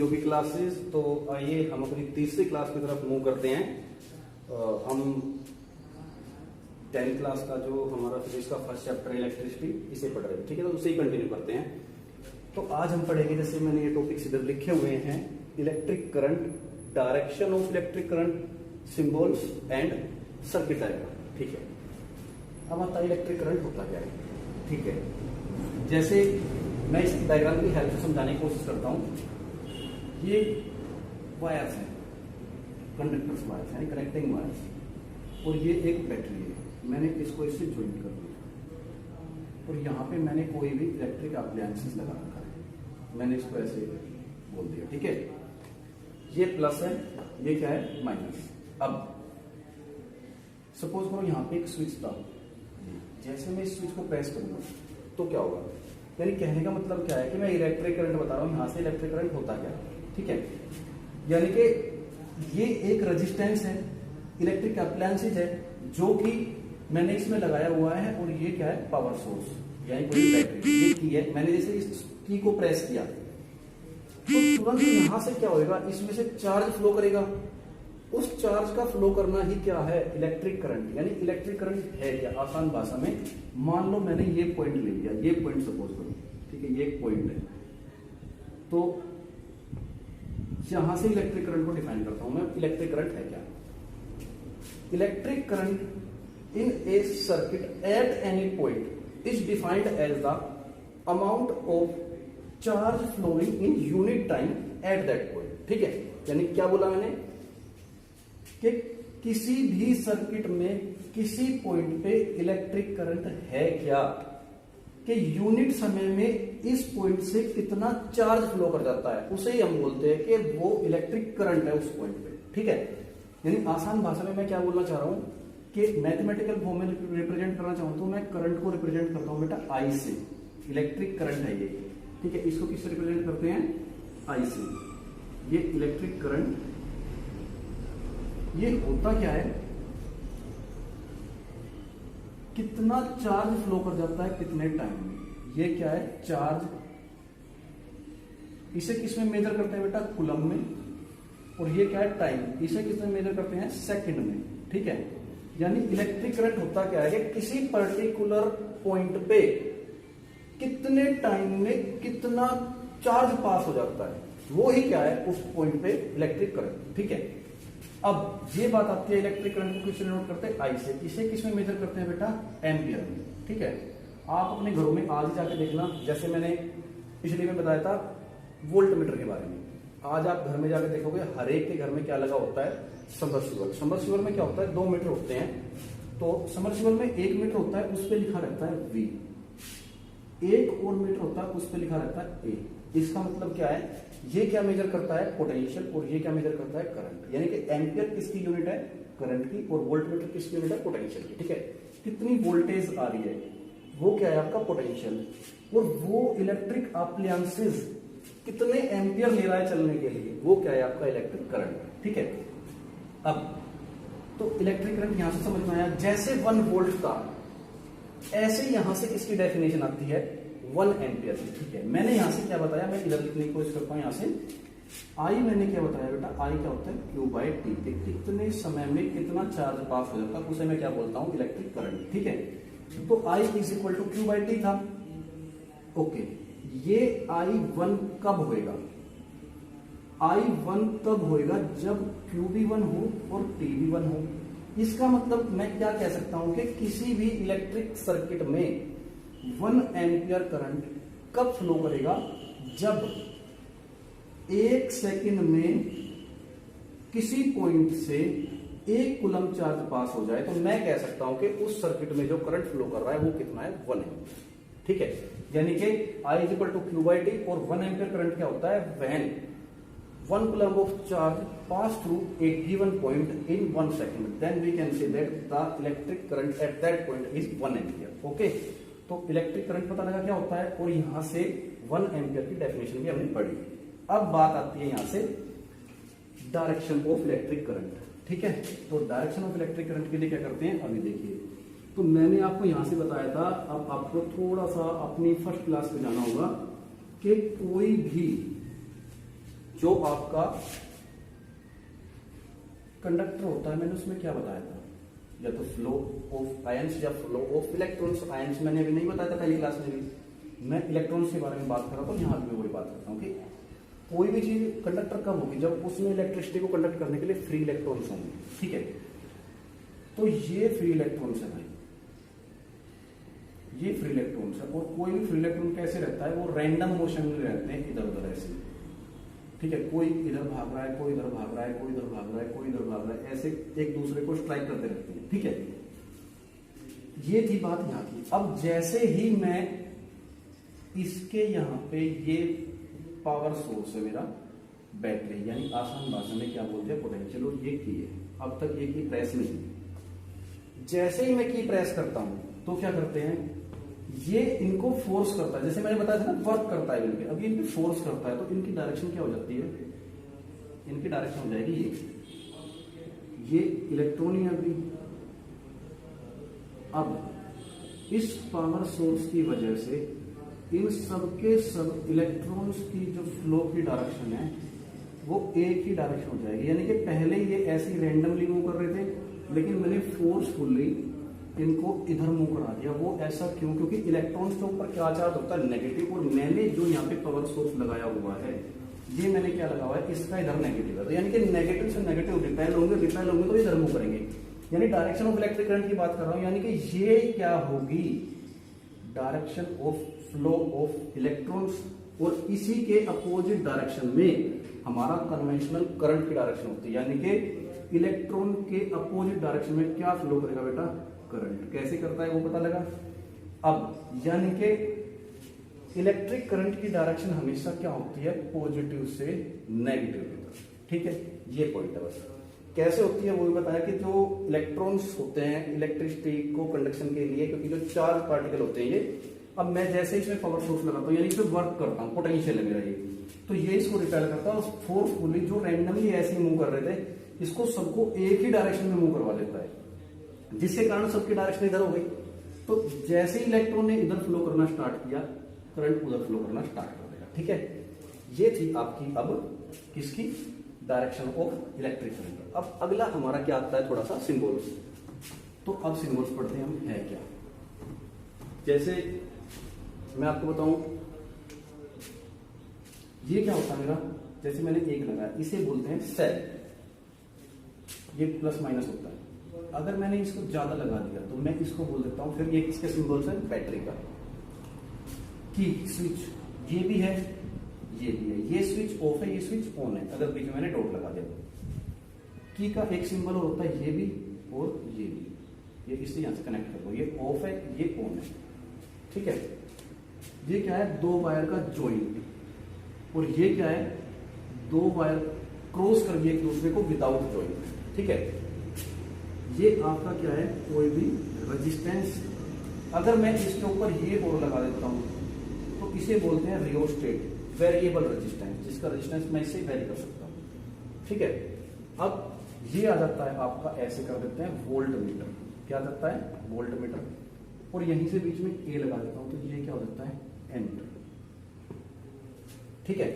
योगी classes. तो आइए हम अपनी तीसरी क्लास की तरफ मूव करते हैं। हम 10th क्लास का जो हमारा फिजिक्स का फर्स्ट चैप्टर इलेक्ट्रिसिटी इसे पढ़ रहे हैं, ठीक है। तो उसे ही कंटिन्यू करते हैं। तो आज हम पढ़ेंगे, जैसे मैंने ये टॉपिक्स इधर लिखे हुए हैं, electric current, direction of electric current, symbols and circuit diagram, ठीक है। अब आता है इलेक्ट्रिक करंट होता क्या है, ठीक है। जैसे मैं इस डायग्राम की हेल्प से समझाने की कोशिश करता हूं। ये वायर्स हैं, कंडक्टर्स वायर्स हैं, कनेक्टिंग वायर्स, और ये एक बैटरी है। मैंने इसको इससे ज्वाइंट कर दिया और यहाँ पे मैंने कोई भी इलेक्ट्रिक अप्लायंसेस लगा रखा है। मैंने इसको ऐसे बोल दिया, ठीक है। ये प्लस है, ये क्या है, माइनस। अब सपोज करो यहाँ पे एक स्विच था, जैसे मैं इस स्विच को प्रेस करूंगा तो क्या होगा, यानी कहने का मतलब क्या है कि मैं इलेक्ट्रिक करंट बता रहा हूं, यहां से इलेक्ट्रिक करंट होता क्या, ठीक है। यानी कि ये एक रेजिस्टेंस है, इलेक्ट्रिक अप्लायंसेज है जो कि मैंने इसमें लगाया हुआ है, और ये क्या है, पावर सोर्स, यानी कोई बैटरी। ये की है, मैंने जैसे इस की को प्रेस किया तो तुरंत यहां से क्या होगा, इसमें से चार्ज फ्लो करेगा। उस चार्ज का फ्लो करना ही क्या है, इलेक्ट्रिक करंट। यानी इलेक्ट्रिक करंट है क्या, आसान भाषा में मान लो मैंने ये पॉइंट ले लिया, ये पॉइंट सपोज करो, ठीक है, ये एक पॉइंट है। तो यहां से इलेक्ट्रिक करंट को डिफाइन करता हूं मैं। इलेक्ट्रिक करंट है क्या, electric current in a circuit at any point is defined as the amount of charge flowing in unit time at that point, ठीक है। यानी क्या बोला मैंने कि किसी भी सर्किट में किसी पॉइंट पे इलेक्ट्रिक करंट है क्या, कि यूनिट समय में इस पॉइंट से कितना चार्ज फ्लो कर जाता है, उसे ही हम बोलते हैं कि वो इलेक्ट्रिक करंट है उस पॉइंट पे, ठीक है। यानी आसान भाषा में मैं क्या बोलना चाह रहा हूं कि मैथमेटिकल फॉर्म में रिप्रेजेंट करना चाहूं तो मैं करंट को रिप्रेजेंट करता हूं बेटा आई से। इलेक्ट्रिक करंट है ये, ठीक है। इसको किससे रिप्रेजेंट करते हैं, आई से। ये इलेक्ट्रिक करंट, ये होता क्या है, कितना चार्ज फ्लो कर जाता है कितने टाइम में। ये क्या है, चार्ज। इसे किसमें मेजर करते हैं बेटा, कूलम में। और ये क्या है, टाइम। इसे किसमें मेजर करते हैं, सेकंड में, ठीक है। यानी इलेक्ट्रिक करंट होता क्या है कि किसी पर्टिकुलर पॉइंट पे कितने टाइम में कितना चार्ज पास हो जाता है, वो ही क्या है उस पॉइंट पे इलेक्ट्रिक करंट, ठीक है। अब ये बात आती है इलेक्ट्रिक करंट को किससे नोट करते हैं, आई से। इसे किसमें मेजर करते हैं बेटा, एम्पियर में, ठीक है। आप अपने घरों में आज ही जाके देखना, जैसे मैंने पिछले में बताया था वोल्टमीटर के बारे में। आज आप घर में जाकर देखोगे हर एक के घर में क्या लगा होता है, सबमर्सिबल। सबमर्सिबल में क्या होता है, 2 मीटर होते हैं। तो सबमर्सिबल में 1 मीटर होता है, उस पर लिखा रहता है V। एक और मीटर होता है, उस पर लिखा रहता है A। इसका मतलब क्या है, ये क्या मेजर करता है, पोटेंशियल, और ये क्या मेजर करता है, करंट। यानी कि एम्पियर किसकी यूनिट है, करंट की, और वोल्टमीटर किसकी यूनिट है, पोटेंशियल की, ठीक है। कितनी वोल्टेज आ रही है, वो क्या है आपका पोटेंशियल, और वो इलेक्ट्रिक अप्लायंसेस कितने एम्पियर ले रहा है चलने के लिए, वो क्या है आपका इलेक्ट्रिक करंट, ठीक है। अब तो इलेक्ट्रिक करंट यहां से समझ में आया। जैसे 1 वोल्ट था, ऐसे यहां से इसकी डेफिनेशन आती है 1 एम्पियर, ठीक है। मैंने यहां से क्या बताया, मैं इधर लिखने की कोशिश करता हूं। यहां से आई मैंने क्या बताया बेटा, आई क्या होता है, Q/T। कितने समय में कितना चार्ज पास हो जाता है, उसे मैं क्या बोलता हूं, इलेक्ट्रिक करंट, ठीक है। तो I is equal to Q/T था, ओके। ये I1 कब होएगा, I1 तब होएगा जब Q भी 1 हो और T भी 1 हो। इसका मतलब मैं क्या कह सकता हूं कि किसी भी इलेक्ट्रिक सर्किट में 1 एम्पियर करंट कब फ्लो करेगा, जब 1 सेकंड में किसी पॉइंट से 1 कूलम चार्ज पास हो जाए, तो मैं कह सकता हूं कि उस सर्किट में जो करंट फ्लो कर रहा है वो कितना है, 1 एम्पियर, ठीक है। यानी कि I is equal to Q/T, और 1 एम्पियर करंट क्या होता है, when 1 coulomb of charge pass through a given point in 1 second, then we can say that the electric current at that point is 1 ampere, okay. तो electric current पता लगा क्या होता है, और यहां से 1 एम्पियर की डेफिनेशन भी हमने पढ़ी। अब बात आती है यहां से डायरेक्शन ऑफ इलेक्ट्रिक करंट, ठीक है। तो डायरेक्शन ऑफ इलेक्ट्रिक करंट के लिए क्या करते हैं, अभी देखिए। तो मैंने आपको यहां से बताया था, अब आपको थोड़ा सा अपनी फर्स्ट क्लास में जाना होगा कि कोई भी जो आपका कंडक्टर होता है, मैंने उसमें क्या बताया था, या तो फ्लो ऑफ आयंस या फ्लो ऑफ इलेक्ट्रॉन्स। आयंस मैंने अभी नहीं बताया था पहली क्लास में भी, मैं इलेक्ट्रॉन्स के बारे में बात कर रहा हूँ, यहाँ भी वही बात करता हूँ कि कोई भी चीज कंडक्टर कब होगी, जब उसमें इलेक्ट्रिसिटी को कंडक्ट करने के लिए फ्री इलेक्ट्रॉन्स होंगे, ठीक है। तो ये फ्री इलेक्ट्रॉन्स है भाई, ये फ्री इलेक्ट्रॉन्स है। और कोई भी फ्री इलेक्ट्रॉन कैसे रहता है, वो रैंडम मोशन में रहते हैं, इधर उधर ऐसे, ठीक है। कोई इधर भाग रहा है, कोई इधर भाग रहा है, कोई इधर भाग रहा है, कोई इधर भाग रहा है, ऐसे एक दूसरे को स्ट्राइक करते रहते हैं, ठीक है। ये थी बात यहाँ की। अब जैसे ही मैं इसके यहाँ पे, ये पावर सोर्स है मेरा बैटरी, यानी आसान भाषा में क्या बोलते हैं पोटेंशियल, और ये की है। अब तक ये की प्रेस नहीं, जैसे ही मैं की प्रेस करता हूं तो क्या करते हैं, ये इनको फोर्स करता है, जैसे मैंने बताया था ना, वर्क करता है इनके। अब ये इनकी फोर्स करता है तो इनकी डायरेक्शन क्या हो जाती है, इनकी डायरेक्शन हो जाएगी ये इलेक्ट्रॉन ही अभी। अब इस पावर सोर्स की वजह से इन सब के सब इलेक्ट्रॉन्स की जो फ्लो की डायरेक्शन है वो एक ही डायरेक्शन हो जाएगी। यानी कि पहले ये ऐसे रैंडमली मूव कर रहे थे, लेकिन मैंने फोर्सफुली इनको इधर मूव करा दिया। वो ऐसा क्यों, क्योंकि इलेक्ट्रॉन्स के ऊपर क्या चार्ज होता है, नेगेटिव। और मैंने जो यहाँ पे पावर सोर्स लगाया हुआ है, ये मैंने क्या लगा हुआ है, इसका इधर नेगेटिव है, तो यानी कि नेगेटिव से नेगेटिव रिपेल होंगे तो इधर मूव करेंगे। यानी डायरेक्शन ऑफ इलेक्ट्रिक करंट की बात कर रहा हूं, यानी कि ये क्या होगी, direction of flow of electrons. और इसी के अपोजिट डायरेक्शन में हमारा कन्वेंशनल करंट की डायरेक्शन होती है, यानी कि इलेक्ट्रॉन के अपोजिट डायरेक्शन में क्या फ्लो करेगा बेटा, करंट। कैसे करता है वो पता लगा। अब यानी कि इलेक्ट्रिक करंट की डायरेक्शन हमेशा क्या होती है, पॉजिटिव से नेगेटिव की तरफ, ठीक है। ये पॉइंट है बस। कैसे होती है वो भी बताया कि जो इलेक्ट्रॉन्स होते हैं इलेक्ट्रिसिटी को कंडक्शन के लिए, क्योंकि जो चार्ज पार्टिकल होते हैं ये, अब मैं जैसे इसमें पावर सोर्स लगाता हूँ, यानी इसमें वर्क करता हूँ, पोटेंशियल है मेरा ये, तो ये इसको रिपेल करता है। फोर्सफुली जो रैंडमली ऐसे मूव कर रहे थे, इसको सबको एक ही डायरेक्शन में मूव करवा देता है, जिसके कारण सबकी डायरेक्शन इधर हो गई। तो जैसे ही इलेक्ट्रॉन ने इधर फ्लो करना स्टार्ट किया, करंट उधर फ्लो करना स्टार्ट कर देगा, ठीक है। ये थी आपकी अब किसकी, डायरेक्शन ऑफ इलेक्ट्रिक करंट। अब अगला हमारा क्या आता है, थोड़ा सा सिंबल्स। तो अब सिंबल्स पढ़ते हैं हम, है क्या। जैसे मैं आपको बताऊं, ये क्या होता है मेरा, जैसे मैंने एक लगाया, इसे बोलते हैं सेल, ये प्लस माइनस होता है। अगर मैंने इसको ज्यादा लगा दिया तो मैं इसको बोल देता हूं, फिर ये किसके सिंबल्स है, बैटरी का। की स्विच ये भी है, ये भी है, ये स्विच ऑफ है, ये स्विच ऑन है, अगर बीच में मैंने डॉट लगा दिया। की का एक सिंबल और होता है ये भी और ये भी, ये इससे यहां से कनेक्ट कर दो, ये ऑफ है, ये ऑन है, ठीक है। ये क्या है, दो वायर का ज्वाइन, और ये क्या है, दो वायर क्रॉस कर दिए एक दूसरे को विदाउट ज्वाइन, ठीक है। ये आपका क्या है, कोई भी रेजिस्टेंस। अगर मैं इसके ऊपर ये और लगा देता हूं तो इसे बोलते हैं रियोस्टेट, वेरिएबल रेजिस्टेंस, जिसका रेजिस्टेंस मैं इसे वेरी कर सकता हूं, ठीक है। अब ये आ जाता है आपका, ऐसे कर देते हैं वोल्ट मीटर, क्या आ जाता है, वोल्ट मीटर। और यहीं से बीच में ए लगा देता हूं तो ये क्या हो जाता है, एमीटर, ठीक है।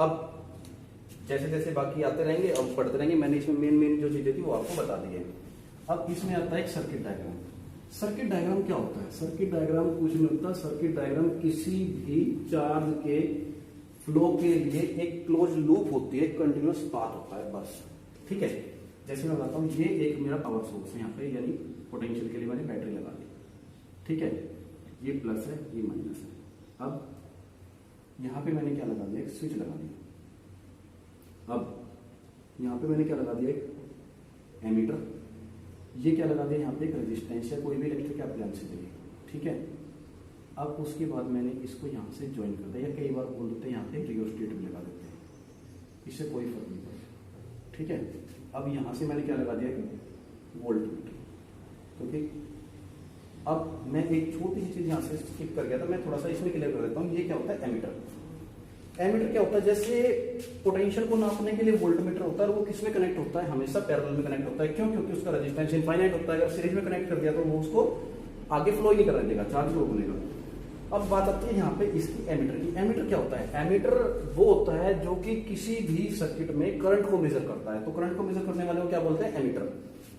अब जैसे जैसे बाकी आते रहेंगे, अब पढ़ते रहेंगे। मैंने इसमें मेन जो चीजें थी वो आपको बता दी है। अब इसमें आता है एक सर्किट डायग्राम। सर्किट डायग्राम क्या होता है, सर्किट डायग्राम कुछ नहीं होता। सर्किट डायग्राम किसी भी चार्ज के फ्लो के लिए एक क्लोज लूप होती है, कंटिन्यूअस पाथ होता है, बस, ठीक है। जैसे मैं बताता हूँ, ये एक मेरा पावर सोर्स है यहाँ पे, यानी पोटेंशियल के लिए मैंने बैटरी लगा दी, ठीक है। ये प्लस है, ये माइनस है। अब यहाँ पे मैंने क्या लगा दिया, एक स्विच लगा दिया। अब यहाँ पे मैंने क्या लगा दिया, एक एमीटर। ये क्या लगा दिया, यहाँ पे एक रेजिस्टेंस है, कोई भी इलेक्ट्रिक एप्लायंस के लिए, ठीक है। अब उसके बाद मैंने इसको यहाँ से ज्वाइन कर दिया, या कई बार बोल देते हैं यहाँ पे रियोस्टेट भी लगा देते हैं, इससे कोई फर्क नहीं पड़ता, ठीक है। अब यहाँ से मैंने क्या लगा दिया, वोल्ट मीटर, क्योंकि अब मैं एक छोटी सी चीज यहाँ से स्किप कर गया था, मैं थोड़ा सा इसमें क्लियर कर देता हूँ। ये क्या होता है, एमीटर। एमीटर क्या होता है, जैसे पोटेंशियल को नापने के लिए वोल्ट मीटर होता है, और वो किसमें कनेक्ट होता है, हमेशा पैरेलल में कनेक्ट होता है। क्यों, क्योंकि उसका रेजिस्टेंस इनफाइनाइट होता है। अगर सीरीज में कनेक्ट कर दिया तो वो उसको आगे फ्लो ही नहीं करने देगा, चार्ज को रोकने का। अब बात आती है यहाँ पे इसकी एमीटर की। एमीटर क्या होता है? एमीटर वो होता है जो कि किसी भी सर्किट में करंट को मेजर करता है। तो करंट को मेजर करने वाले को क्या बोलते हैं? एमीटर।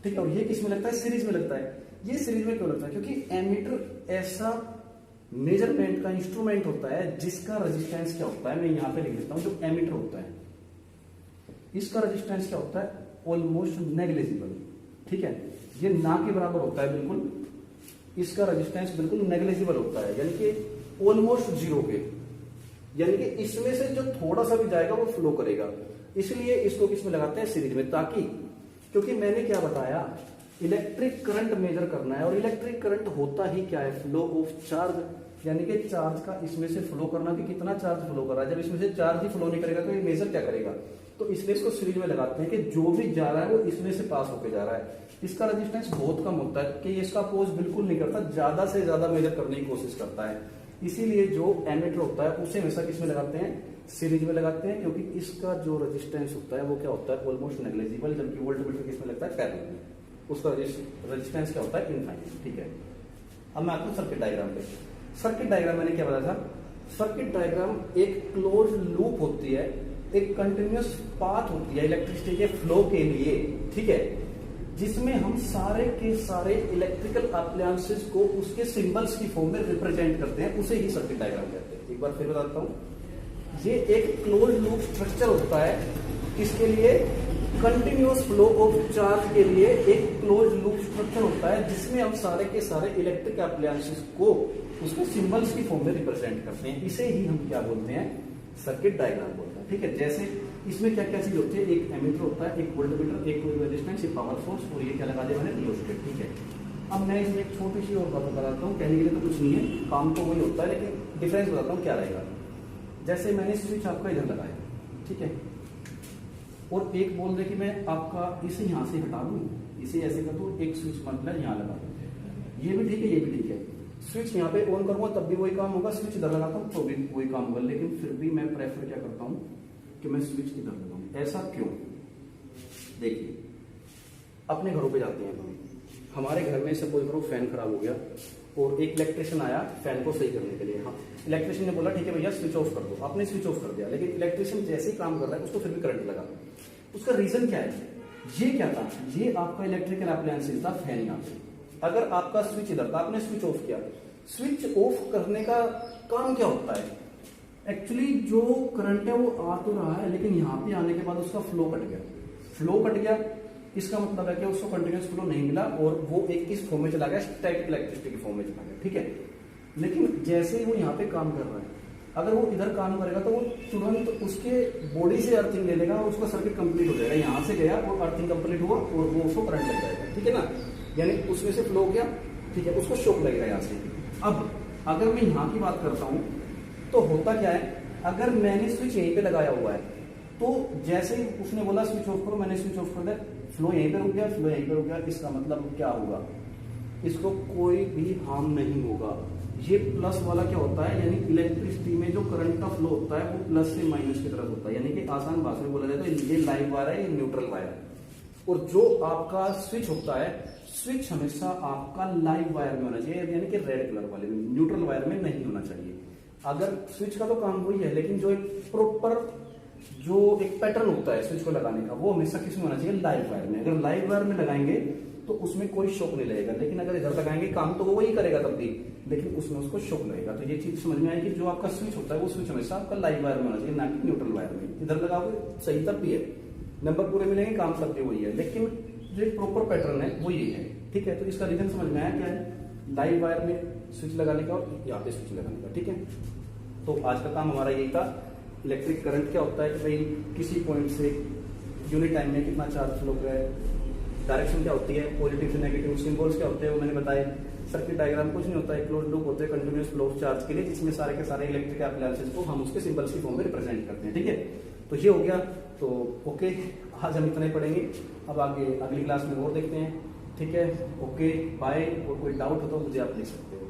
ठीक है, और ये किस में लगता है? सीरीज में लगता है। ये सीरीज में क्यों लगता है? क्योंकि एमीटर ऐसा मेजरमेंट का इंस्ट्रूमेंट होता है जिसका रेजिस्टेंस क्या होता है, मैं यहाँ पे लिख देता हूँ। जो एमीटर होता है इसका रेजिस्टेंस क्या होता है? Almost negligible. ठीक है, ये ना के बराबर होता है बिल्कुल, इसका रेजिस्टेंस बिल्कुल नेग्लिजिबल होता है, यानी कि ऑलमोस्ट जीरो के, यानी कि इसमें से जो थोड़ा सा भी जाएगा वो फ्लो करेगा। इसलिए इसको किसमें लगाते हैं? सीरीज में। ताकि, क्योंकि मैंने क्या बताया, इलेक्ट्रिक करंट मेजर करना है, और इलेक्ट्रिक करंट होता ही क्या है? फ्लो ऑफ चार्ज, यानी कि चार्ज का इसमें से फ्लो करना, कि कितना चार्ज फ्लो कर रहा है। जब इसमें से चार्ज ही फ्लो नहीं करेगा तो ये मेजर क्या करेगा? तो इसलिए इसको सीरीज में लगाते हैं कि जो भी जा रहा है वो इसमें से पास होकर जा रहा है। इसका रेजिस्टेंस बहुत कम होता है कि इसका अपोज बिल्कुल नहीं करता, ज्यादा से ज्यादा मेजर करने की कोशिश करता है। इसीलिए जो एमीटर होता है उसे हमेशा किसमें लगाते हैं? सीरीज में लगाते हैं, क्योंकि इसका जो रेजिस्टेंस होता है वो क्या होता है? Almost negligible. जबकि वोल्टमीटर किसमें लगता है? पैरेलल में। उसका रेजिस्टेंस क्या होता है? इनफाइनाइट। ठीक है, अब मैं आता हूं सर्किट डायग्राम पे। सर्किट डायग्राम मैंने क्या बताया था? सर्किट डायग्राम एक क्लोज लूप होती है, एक कंटिन्यूअस पाथ होती है इलेक्ट्रिसिटी के फ्लो के लिए। ठीक है, जिसमें हम सारे के सारे इलेक्ट्रिकल अप्लायंसेस को उसके सिंबल्स की फॉर्म में रिप्रेजेंट करते हैं, उसे ही सर्किट डायग्राम कहते हैं। एक बार फिर बताता हूं, ये एक क्लोज लूप स्ट्रक्चर होता है, किसके लिए? कंटिन्यूअस फ्लो ऑफ चार्ज के लिए एक क्लोज लूप स्ट्रक्चर होता है, जिसमें हम सारे के सारे इलेक्ट्रिक अप्लायंसेस को उसके सिंबल्स की फॉर्म में रिप्रेजेंट करते हैं। इसे ही हम क्या बोलते हैं? सर्किट डायग्राम बोलते हैं। ठीक है, जैसे इसमें क्या क्या चीज होती है? एक एमीटर होता है, एक वोल्टमीटर, एक रेजिस्टेंस, एक पावर सोर्स, और ये क्या लगा दिया मैंने? रियोस्टेट। ठीक है, अब मैं इसमें एक छोटी सी और बात बताता हूँ, कहने के लिए तो कुछ नहीं है, काम तो वही होता है, लेकिन डिफरेंस बताता हूँ क्या रहेगा। जैसे मैंने स्विच आपका इधर लगाया, ठीक है, और एक बोल दे कि मैं आपका इसे यहां से हटा दूं, इसे ऐसे कर दूं, एक स्विच मतलब यहां लगा दूं, ये भी ठीक है, ये भी ठीक है। स्विच यहाँ पे ऑन करूंगा तब भी वही काम होगा, स्विच इधर लगाता हूं तो भी वही काम होगा, लेकिन फिर भी मैं प्रेफर क्या करता हूं कि मैं स्विच इधर लगाऊं। ऐसा क्यों? देखिए, अपने घरों पे जाते हैं हम, हमारे घर में सपोज करो फैन खराब हो गया और एक इलेक्ट्रिशियन आया फैन को सही करने के लिए। हाँ, इलेक्ट्रिशियन ने बोला ठीक है भैया स्विच ऑफ कर दो, आपने स्विच ऑफ कर दिया, लेकिन इलेक्ट्रिशियन जैसे ही काम कर रहा है उसको फिर भी करंट लगा। उसका रीजन क्या है? ये क्या था? ये आपका इलेक्ट्रिकल अप्लायंसेस था, फैन यहाँ पे। अगर आपका स्विच इधर था, आपने स्विच ऑफ किया, स्विच ऑफ करने का काम क्या होता है? एक्चुअली जो करंट है वो आ तो रहा है, लेकिन यहाँ पे आने के बाद उसका फ्लो कट गया। फ्लो कट गया, इसका मतलब है कि उसको कंटिन्यूस फ्लो नहीं मिला और वो एक किस फॉर्म में चला गया? स्टैटिक इलेक्ट्रिसिटी की फॉर्म में चला गया। ठीक है, लेकिन जैसे ही वो यहाँ पे काम कर रहा है, अगर वो इधर काम करेगा तो वो तुरंत उसके बॉडी से अर्थिंग ले लेगा और उसका सर्किट कंप्लीट हो जाएगा। यहाँ से गया और अर्थिंग कंप्लीट हुआ और वो उसको करंट लग जाएगा। ठीक है ना, यानी उसमें से फ्लो हो गया, ठीक है, उसको शॉक लगेगा यहाँ से। अब अगर मैं यहाँ की बात करता हूँ तो होता क्या है, अगर मैंने स्विच यहीं पे लगाया हुआ है तो जैसे ही उसने बोला स्विच ऑफ करो, मैंने स्विच ऑफ कर दिया, फ्लो यहीं पे रुक गया, फ्लो यहीं पे रुक गया। इसका मतलब क्या होगा? इसको कोई भी हार्म नहीं होगा। ये प्लस वाला क्या होता है, यानी इलेक्ट्रिसिटी में जो करंट का फ्लो होता है वो प्लस से माइनस की तरफ होता है, यानी कि आसान भाषा में बोला जाए तो ये लाइव वायर है, ये न्यूट्रल वायर है। और जो आपका स्विच होता है, स्विच हमेशा आपका लाइव वायर में होना चाहिए, यानी कि रेड कलर वाले में, न्यूट्रल वायर में नहीं होना चाहिए। अगर स्विच का तो काम वही है, लेकिन जो एक प्रॉपर जो एक पैटर्न होता है स्विच को लगाने का, वो हमेशा किसमें होना चाहिए? लाइव वायर में। अगर लाइव वायर में लगाएंगे तो उसमें कोई शॉक नहीं लगेगा, लेकिन अगर इधर लगाएंगे काम तो वो वही करेगा तब भी, लेकिन उसमें उसको शॉक लगेगा। तो ये चीज समझ में आएगी, जो आपका स्विच होता है वो स्विच हमेशा आपका लाइव वायर में होना चाहिए, ना कि न्यूट्रल वायर में। इधर लगाओगे सही तब भी है, नंबर पूरे मिलेंगे, काम तब भी वही है, लेकिन जो एक प्रॉपर पैटर्न है वो ये है। ठीक है, तो इसका रीजन समझ में आया क्या है? लाइव वायर में स्विच लगाने का और यहाँ पे स्विच लगाने का। ठीक है, तो आज का काम हमारा यही था। इलेक्ट्रिक करंट क्या होता है कि भाई किसी पॉइंट से यूनिट टाइम में कितना चार्ज फ्लो कर रहा है, डायरेक्शन क्या होती है, पॉजिटिव से नेगेटिव, सिंबल्स क्या होते हैं वो मैंने बताया। सर्किट डायग्राम कुछ नहीं होता है, क्लोज लूप होते हैं कंटिन्यूअस फ्लो ऑफ चार्ज के लिए, जिसमें सारे के सारे इलेक्ट्रिक अप्लायंसेस को हम उसके सिंबल्स की फॉर्म में रिप्रेजेंट करते हैं। ठीक है, तो ये हो गया। तो ओके, आज हम इतना ही पढ़ेंगे, अब आगे अगली क्लास में और देखते हैं। ठीक है, ओके बाय। और कोई डाउट हो तो मुझे आप लिख सकते हो।